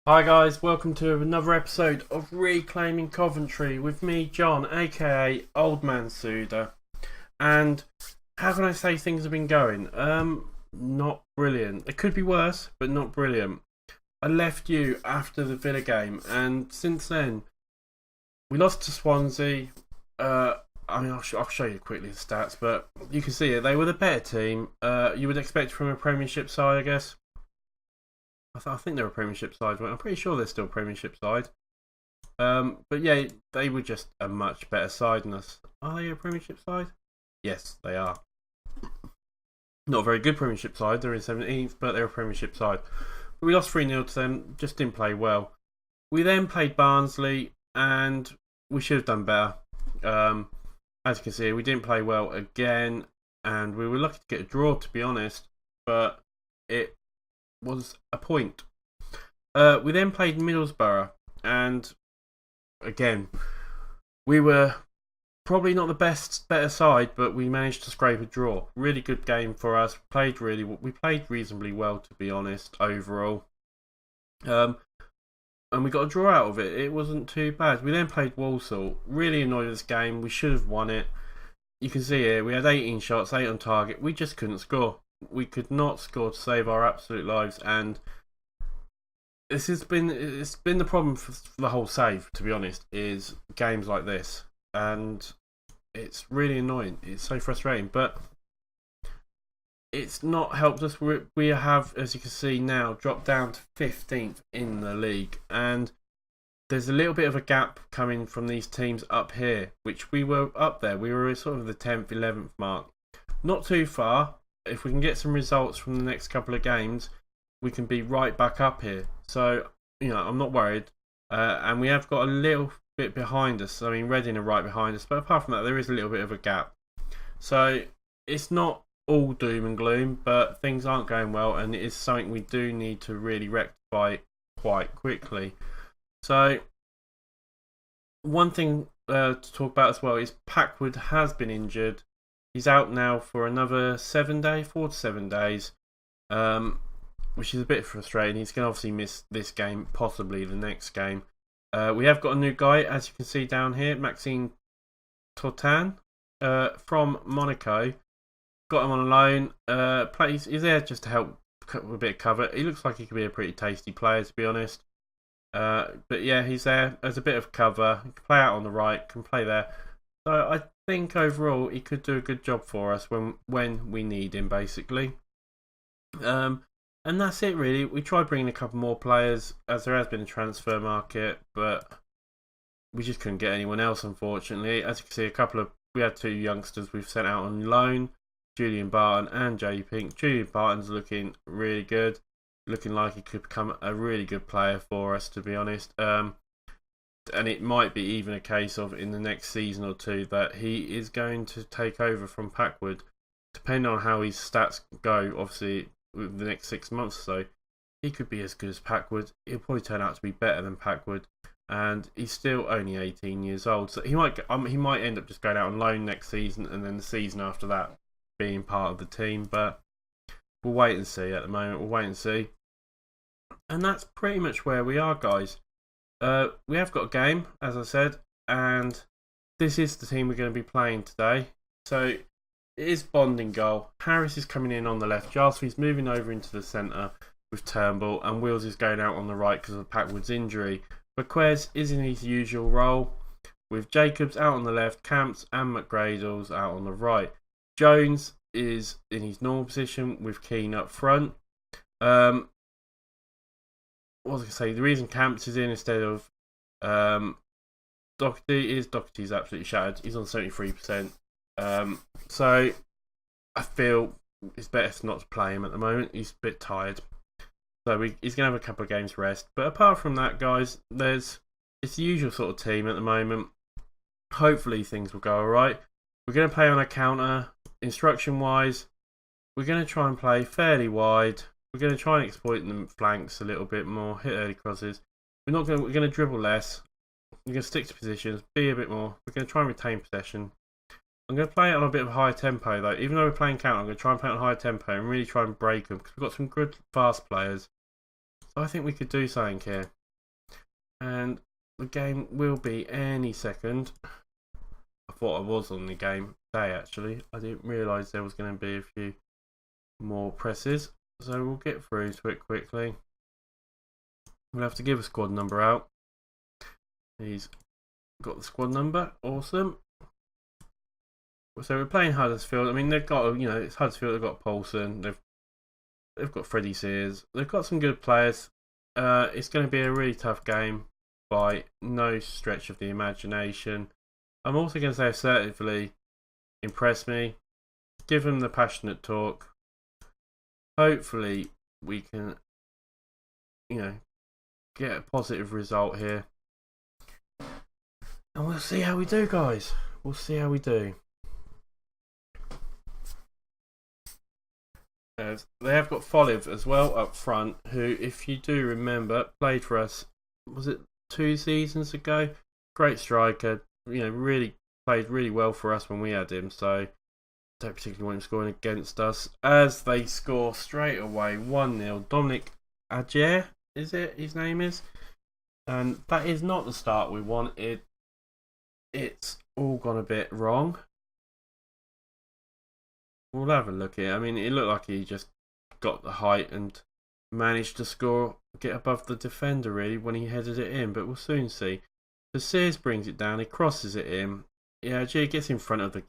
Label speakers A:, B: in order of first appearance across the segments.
A: Hi guys, welcome to another episode of Reclaiming Coventry with me, John, aka Old Man Sudor. And how can I say things have been going? Not brilliant. It could be worse, but not brilliant. I left you after the Villa game, and since then we lost to Swansea. I'll show you quickly the stats, but you can see it. They were the better team. You would expect from a Premiership side, I guess. I think they're a Premiership side. I'm pretty sure they're still a Premiership side. But yeah, they were just a much better side than us. Are they a Premiership side? Yes, they are. Not a very good Premiership side. They're in 17th, but they're a Premiership side. But we lost 3-0 to them. Just didn't play well. We then played Barnsley, and we should have done better. As you can see, we didn't play well again, and we were lucky to get a draw, to be honest. But it was a point. We then played Middlesbrough, and again, we were probably not the better side, but we managed to scrape a draw. Really good game for us. We played reasonably well, to be honest, overall. And we got a draw out of it. It wasn't too bad. We then played Walsall. Really annoyed with this game. We should have won it. You can see here we had 18 shots, 8 on target. We just couldn't score. We could not score to save our absolute lives, and it's been the problem for the whole save, to be honest, is games like this, and it's really annoying. It's so frustrating, but it's not helped us. We have, as you can see now, dropped down to 15th in the league, and there's a little bit of a gap coming from these teams up here, which we were up there. We were sort of the 10th, 11th mark. Not too far. If we can get some results from the next couple of games, we can be right back up here. So, I'm not worried. And we have got a little bit behind us. I mean, Reading are right behind us. But apart from that, there is a little bit of a gap. So, it's not all doom and gloom, but things aren't going well. And it is something we do need to really rectify quite quickly. So, one thing to talk about as well is Packwood has been injured. He's out now for another 4 to 7 days, which is a bit frustrating. He's going to obviously miss this game, possibly the next game. We have got a new guy, as you can see down here, Maxime Totan from Monaco. Got him on loan. He's there just to help with a bit of cover. He looks like he could be a pretty tasty player, to be honest. But yeah, he's there as a bit of cover. He can play out on the right, can play there. So I think overall he could do a good job for us when we need him, basically. And that's it, really. We tried bringing a couple more players, as there has been a transfer market, but we just couldn't get anyone else, unfortunately. As you can see, we had 2 youngsters we've sent out on loan, Julian Barton and Jay Pink. Julian Barton's looking really good, looking like he could become a really good player for us, to be honest. And it might be even a case of in the next season or two that he is going to take over from Packwood, depending on how his stats go. Obviously, with the next 6 months or so, he could be as good as Packwood. He'll probably turn out to be better than Packwood, and he's still only 18 years old. So he might end up just going out on loan next season, and then the season after that being part of the team. But we'll wait and see. At the moment, we'll wait and see. And that's pretty much where we are, guys. We have got a game, as I said, and this is the team we're going to be playing today. So it is Bond in goal. Harris is coming in on the left. Jarvis's moving over into the centre with Turnbull, and Wills is going out on the right because of Packwood's injury. Bequez is in his usual role, with Jacobs out on the left, Camps and McGradles out on the right. Jones is in his normal position with Keane up front. What was I going to say? The reason Camps is in instead of Doherty's absolutely shattered. He's on 73%. So I feel it's better not to play him at the moment. He's a bit tired. So he's going to have a couple of games rest. But apart from that, guys, it's the usual sort of team at the moment. Hopefully things will go alright. We're going to play on a counter. Instruction-wise, we're going to try and play fairly wide. We're going to try and exploit the flanks a little bit more, hit early crosses. We're going to dribble less. We're going to stick to positions, be a bit more. We're going to try and retain possession. I'm going to play it on a bit of a higher tempo, though. Even though we're playing counter, I'm going to try and play it on a higher tempo and really try and break them, because we've got some good fast players. So I think we could do something here. And the game will be any second. I thought I was on the game day actually. I didn't realise there was going to be a few more presses. So we'll get through to it quickly. We'll have to give a squad number out. He's got the squad number. Awesome. So we're playing Huddersfield. I mean, they've got, it's Huddersfield. They've got Paulson. They've got Freddie Sears. They've got some good players. It's going to be a really tough game by no stretch of the imagination. I'm also going to say assertively, impress me. Give them the passionate talk. Hopefully, we can, get a positive result here. And we'll see how we do, guys. We'll see how we do. They have got Foliv as well up front, who, if you do remember, played for us, was it 2 seasons ago? Great striker, really played really well for us when we had him, so don't particularly want him scoring against us. As they score straight away, 1-0. Dominic Ajer, is it his name is? And that is not the start we want. It's all gone a bit wrong. We'll have a look here. I mean, it looked like he just got the height and managed to get above the defender really when he headed it in, but we'll soon see. So Sears brings it down, he crosses it in. Yeah, G gets in front of the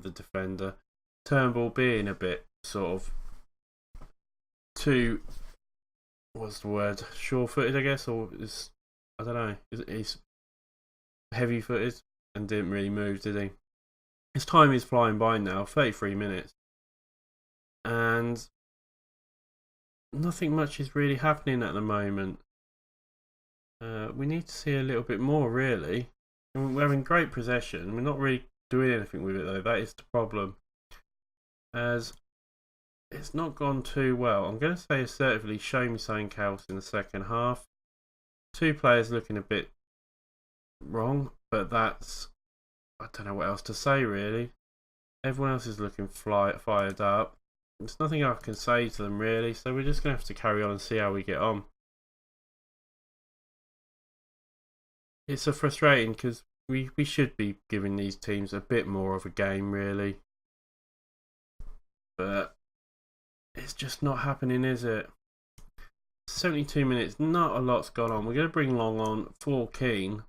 A: defender. Turnbull being a bit sort of too, what's the word? Sure-footed, I guess, or I don't know. He's heavy-footed and didn't really move, did he? His time is flying by now, 33 minutes. And nothing much is really happening at the moment. We need to see a little bit more, really. And we're having great possession. We're not really doing anything with it, though. That is the problem. As it's not gone too well. I'm going to say assertively, show me something else in the second half. 2 players looking a bit wrong, but I don't know what else to say, really. Everyone else is looking fired up. There's nothing I can say to them, really, so we're just going to have to carry on and see how we get on. It's a frustrating because we should be giving these teams a bit more of a game, really. But it's just not happening, is it? 72 minutes, not a lot's gone on. We're going to bring Long on for Keane.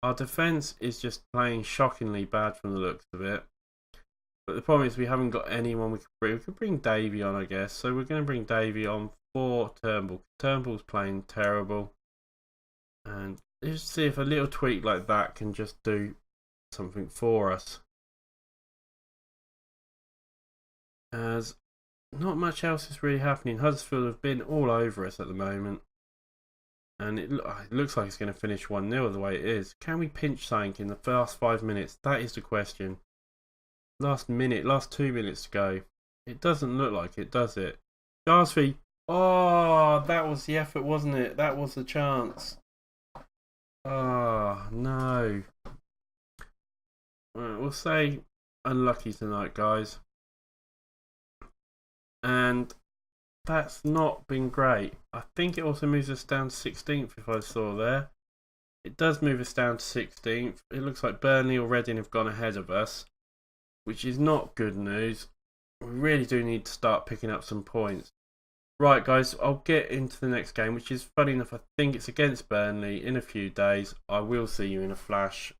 A: Our defence is just playing shockingly bad from the looks of it. But the problem is we haven't got anyone we could bring. We could bring Davey on, I guess. So we're going to bring Davey on for Turnbull. Turnbull's playing terrible. And just see if a little tweak like that can just do something for us. As not much else is really happening. Huddersfield have been all over us at the moment. And it looks like it's going to finish 1-0 the way it is. Can we pinch something in the first 5 minutes? That is the question. Last 2 minutes to go. It doesn't look like it, does it? Garsby. Oh, that was the effort, wasn't it? That was the chance. Oh, no. Right, we'll say unlucky tonight, guys. And that's not been great. I think it also moves us down to 16th, if I saw there. It does move us down to 16th. It looks like Burnley or Reading have gone ahead of us, which is not good news. We really do need to start picking up some points. Right, guys, I'll get into the next game, which is funny enough, I think it's against Burnley in a few days. I will see you in a flash.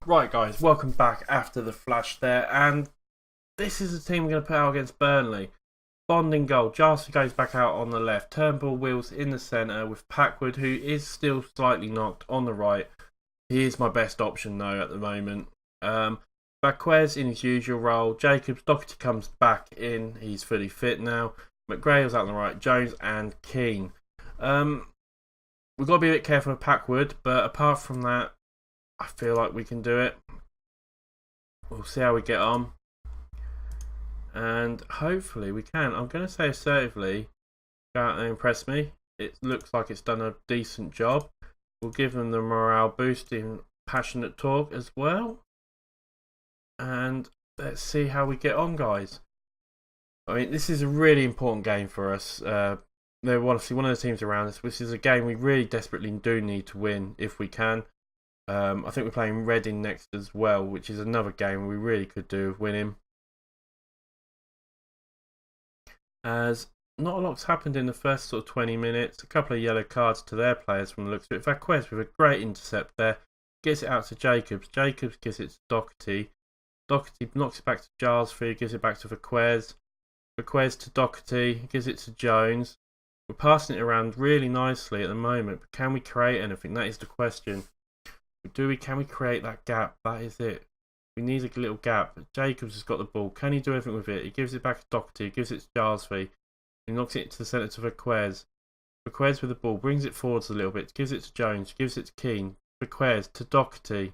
A: Right, guys, welcome back after the flash there. And this is the team we're going to put out against Burnley. Bond in goal. Jarcy goes back out on the left. Turnbull wheels in the centre with Packwood, who is still slightly knocked, on the right. He is my best option, though, at the moment. Baquez in his usual role. Jacobs, Doherty comes back in. He's fully fit now. McGrail's out on the right. Jones and Keane. We've got to be a bit careful with Packwood, but apart from that, I feel like we can do it. We'll see how we get on. And hopefully we can. I'm going to say assertively, go out and impress me. It looks like it's done a decent job. We'll give them the morale boosting passionate talk as well. And let's see how we get on, guys. I mean, this is a really important game for us. they're obviously one of the teams around us, which is a game we really desperately do need to win if we can. I think we're playing Reading next as well, which is another game we really could do with winning. As not a lot's happened in the first sort of 20 minutes. A couple of yellow cards to their players from the looks of it. Vaquez with a great intercept there. Gets it out to Jacobs. Jacobs gives it to Doherty. Doherty knocks it back to Gilesfield. Gives it back to Vaquez. Vaquez to Doherty. Gives it to Jones. We're passing it around really nicely at the moment. But can we create anything? That is the question. Can we create that gap? That is it. We need a little gap. Jacobs has got the ball. Can he do anything with it? He gives it back to Doherty. He gives it to Gilesfield. He knocks it to the centre to Vaquez. Vaquez with the ball. Brings it forwards a little bit. Gives it to Jones. Gives it to Keane. Vaquez to Doherty.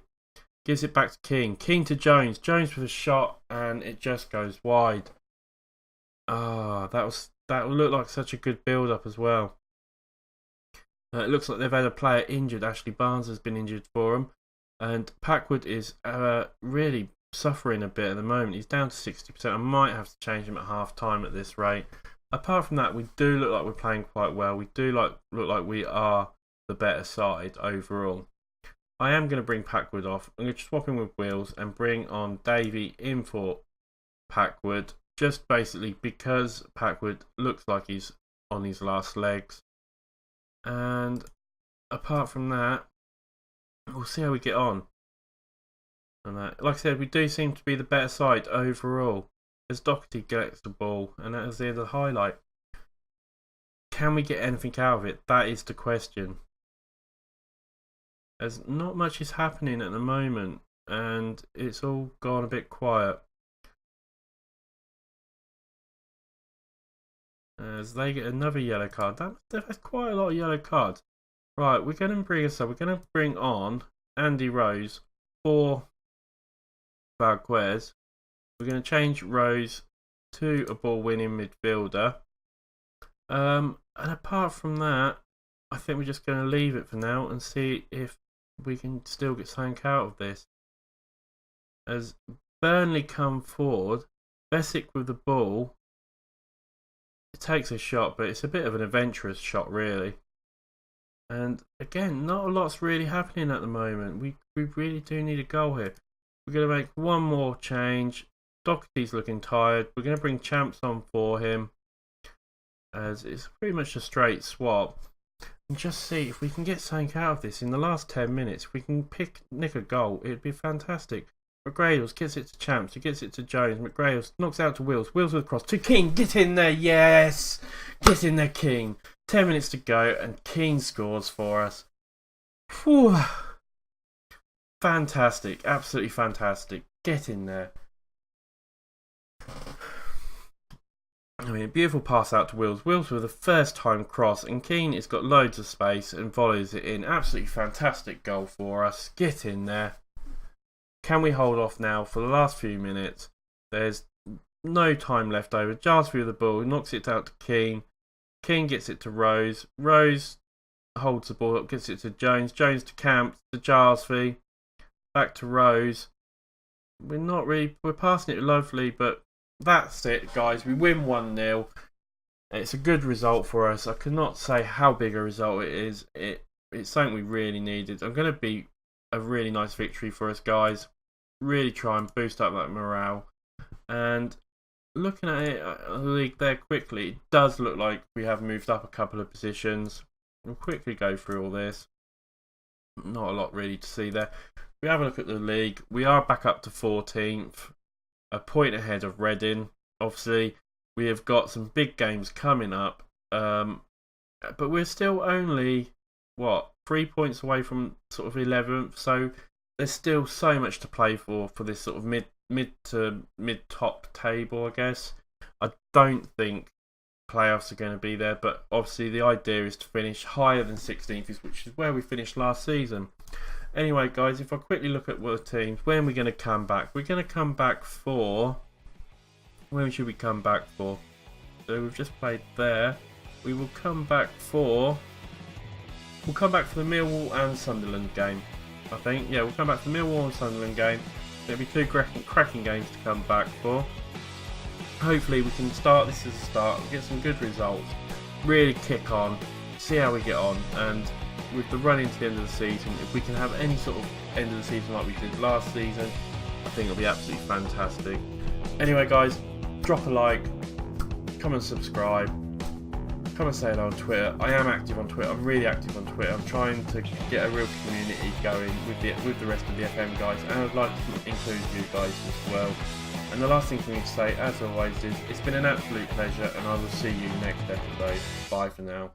A: Gives it back to Keane. Keane to Jones. Jones with a shot. And it just goes wide. That looked like such a good build-up as well. It looks like they've had a player injured. Ashley Barnes has been injured for them. And Packwood is really suffering a bit at the moment. He's down to 60%. I might have to change him at half-time at this rate. Apart from that, we do look like we're playing quite well. We do look like we are the better side overall. I am going to bring Packwood off. I'm going to swap him with Wills and bring on Davey in for Packwood. Just basically because Packwood looks like he's on his last legs. And apart from that, we'll see how we get on. And like I said, we do seem to be the better side overall. As Doherty gets the ball, and that is the end of the highlight. Can we get anything out of it? That is the question. As not much is happening at the moment, and it's all gone a bit quiet. As they get another yellow card. They've had quite a lot of yellow cards. Right, we're going to bring on Andy Rose for Vaquez. We're going to change Rose to a ball-winning midfielder. And apart from that, I think we're just going to leave it for now and see if we can still get something out of this. As Burnley come forward, Besic with the ball. It takes a shot, but it's a bit of an adventurous shot, really. And again, not a lot's really happening at the moment. We really do need a goal here. We're going to make one more change. Doherty's looking tired. We're going to bring Champs on for him, as it's pretty much a straight swap. And just see if we can get something out of this in the last 10 minutes. If we can nick a goal, it'd be fantastic. McGrails gets it to Champs. He gets it to Jones. McGrails knocks out to Wills. Wills with a cross to King. Get in there, yes! Get in there, King. 10 minutes to go, and King scores for us. Whew. Fantastic. Absolutely fantastic. Get in there. I mean, a beautiful pass out to Wills. Wills with a first time cross, and Keane has got loads of space and volleys it in. Absolutely fantastic goal for us. Get in there. Can we hold off now for the last few minutes? There's no time left over. Giles with the ball, knocks it out to Keane. Keane gets it to Rose. Rose holds the ball up, gets it to Jones. Jones to Camp, to Gilesfield. Back to Rose. We're passing it lovely, but that's it, guys. We win 1-0. It's a good result for us. I cannot say how big a result it is. It's something we really needed. I'm going to be a really nice victory for us, guys. Really try and boost up that morale. And looking at it, the league there quickly, it does look like we have moved up a couple of positions. We'll quickly go through all this. Not a lot really to see there. We have a look at the league. We are back up to 14th, a point ahead of Reading. Obviously, we have got some big games coming up, but we're still only 3 points away from sort of 11th. So there's still so much to play for this sort of mid to mid top table, I guess. I don't think playoffs are going to be there, but obviously the idea is to finish higher than 16th, which is where we finished last season. Anyway, guys, if I quickly look at what the teams, when are we going to come back? We're going to come back for... When should we come back for? So we've just played there. We will come back for... We'll come back for the Millwall and Sunderland game, I think. Yeah, we'll come back for the Millwall and Sunderland game. There'll be two cracking games to come back for. Hopefully we can start this as a start and get some good results. really kick on, see how we get on, and with the run into the end of the season, if we can have any sort of end of the season like we did last season, I think it'll be absolutely fantastic. Anyway guys, drop a like, come and subscribe, come and say hello on Twitter. I am active on Twitter, I'm really active on Twitter. I'm trying to get a real community going with the rest of the FM guys, and I'd like to include you guys as well. And the last thing for me to say, as always, is it's been an absolute pleasure, and I will see you next episode. Bye for now.